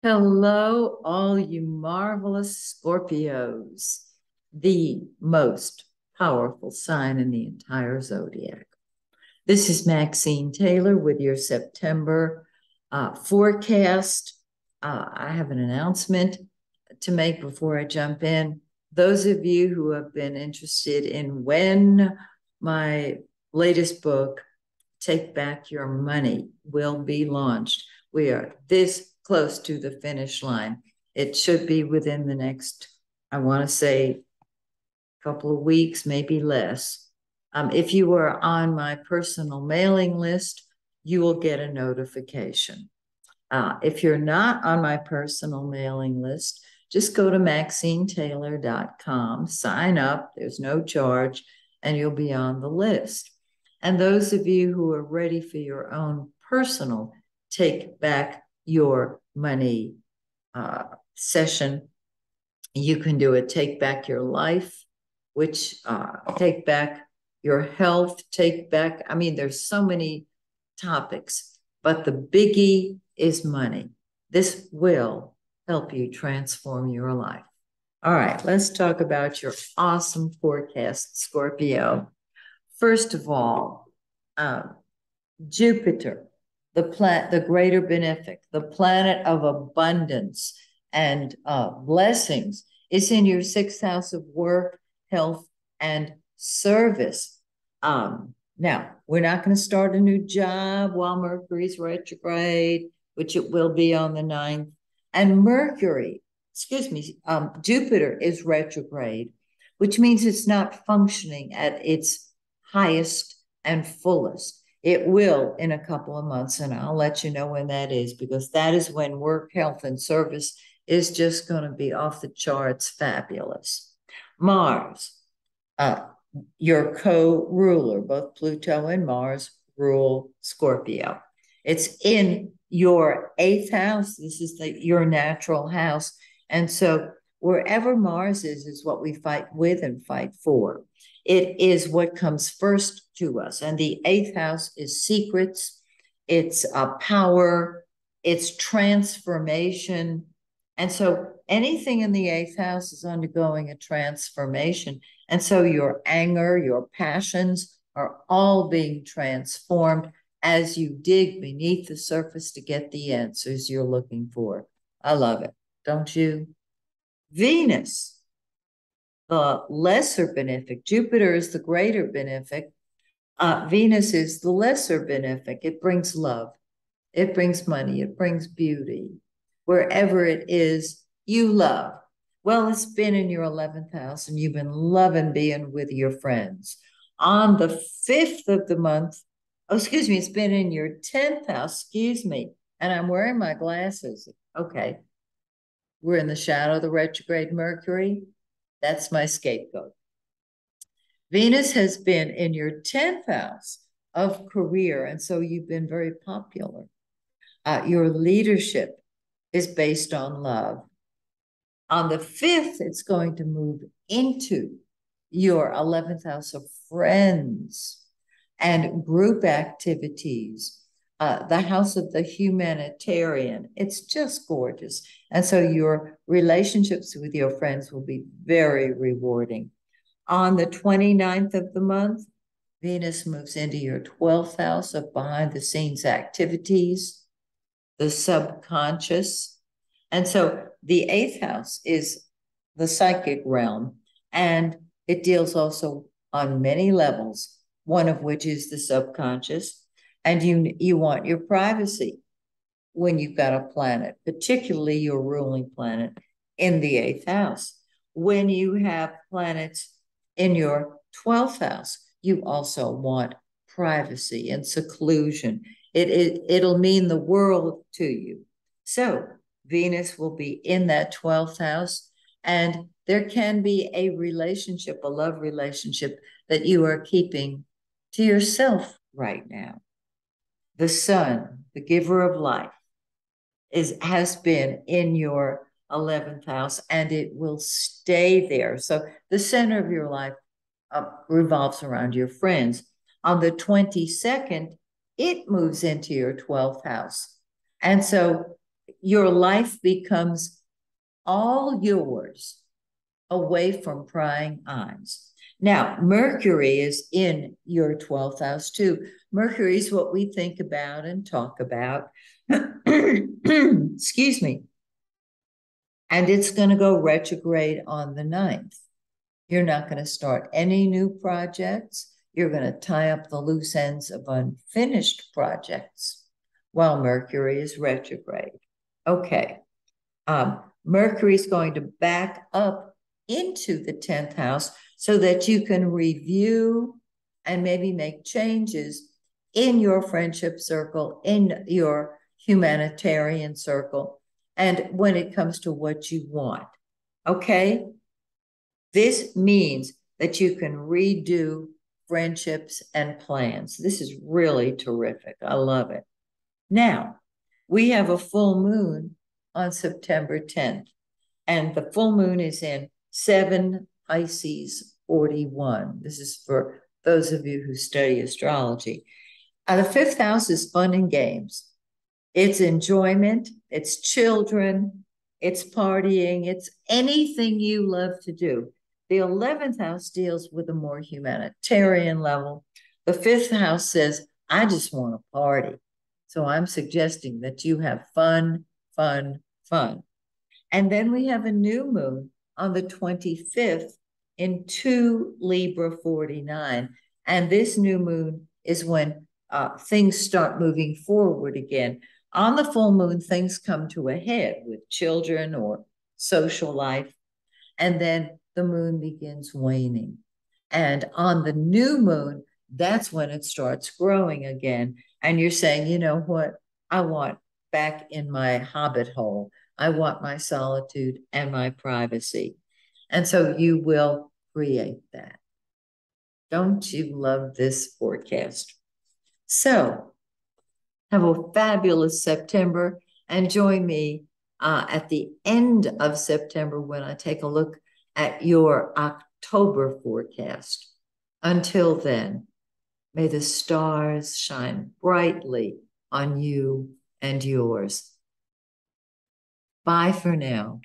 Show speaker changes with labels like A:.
A: Hello, all you marvelous Scorpios, the most powerful sign in the entire zodiac. This is Maxine Taylor with your September forecast. I have an announcement to make before I jump in. Those of you who have been interested in when my latest book, Take Back Your Money, will be launched, we are this close to the finish line. It should be within the next, I want to say, couple of weeks, maybe less. If you are on my personal mailing list, you will get a notification. If you're not on my personal mailing list, just go to MaxineTaylor.com, sign up, there's no charge, and you'll be on the list. And those of you who are ready for your own personal Take Back Your Money session, you can do it. Take Back Your Life, which take back your health, take back, there's so many topics, but the biggie is money. This will help you transform your life. All right, let's talk about your awesome forecast, Scorpio. First of all, Jupiter, the greater benefic, the planet of abundance and blessings, is in your sixth house of work, health, and service. Now, we're not going to start a new job while Mercury's retrograde, which it will be on the 9th. And Jupiter is retrograde, which means it's not functioning at its highest and fullest. It will in a couple of months, and I'll let you know when that is, because that is when work, health, and service is just going to be off the charts fabulous. Mars, your co-ruler, both Pluto and Mars rule Scorpio. It's in your eighth house. This is your natural house. And so wherever Mars is what we fight with and fight for. It is what comes first to us. And the eighth house is secrets, it's power, it's transformation. And so anything in the eighth house is undergoing a transformation. And so your anger, your passions are all being transformed as you dig beneath the surface to get the answers you're looking for. I love it, don't you? Venus, the lesser benefic. Jupiter is the greater benefic. Venus is the lesser benefic. It brings love. It brings money. It brings beauty. Wherever it is, you love. Well, it's been in your 11th house and you've been loving being with your friends. On the 5th of the month, it's been in your 10th house, and I'm wearing my glasses. Okay. We're in the shadow of the retrograde Mercury. That's my scapegoat. Venus has been in your 10th house of career, and so you've been very popular. Your leadership is based on love. On the 5th, it's going to move into your 11th house of friends and group activities, the house of the humanitarian. It's just gorgeous. And so your relationships with your friends will be very rewarding. On the 29th of the month, Venus moves into your 12th house of behind the scenes activities, the subconscious. And so the 8th house is the psychic realm, and it deals also on many levels, one of which is the subconscious. And you want your privacy when you've got a planet, particularly your ruling planet in the 8th house. When you have planets in your 12th house, you also want privacy and seclusion. It'll mean the world to you. So Venus will be in that 12th house, and there can be a relationship, a love relationship that you are keeping to yourself right now. The sun, the giver of life, has been in your 11th house, and it will stay there. So the center of your life revolves around your friends. On the 22nd, it moves into your 12th house. And so your life becomes all yours away from prying eyes. Now, Mercury is in your 12th house too. Mercury is what we think about and talk about. Excuse me. And it's going to go retrograde on the 9th. You're not going to start any new projects. You're going to tie up the loose ends of unfinished projects while Mercury is retrograde. Okay. Mercury is going to back up into the 10th house so that you can review and maybe make changes in your friendship circle, in your humanitarian circle, and when it comes to what you want. Okay? This means that you can redo friendships and plans. This is really terrific. I love it. Now, we have a full moon on September 10th, and the full moon is in 7 Pisces 41. This is for those of you who study astrology. The 5th house is fun and games. It's enjoyment, it's children, it's partying, it's anything you love to do. The 11th house deals with a more humanitarian level. The 5th house says, I just want to party. So I'm suggesting that you have fun, fun, fun. And then we have a new moon on the 25th in 2 Libra 49. And this new moon is when things start moving forward again. On the full moon, things come to a head with children or social life. And then the moon begins waning. And on the new moon, that's when it starts growing again. And you're saying, you know what? I want back in my hobbit hole. I want my solitude and my privacy. And so you will create that. Don't you love this forecast? So have a fabulous September and join me at the end of September when I take a look at your October forecast. Until then, may the stars shine brightly on you and yours. Bye for now.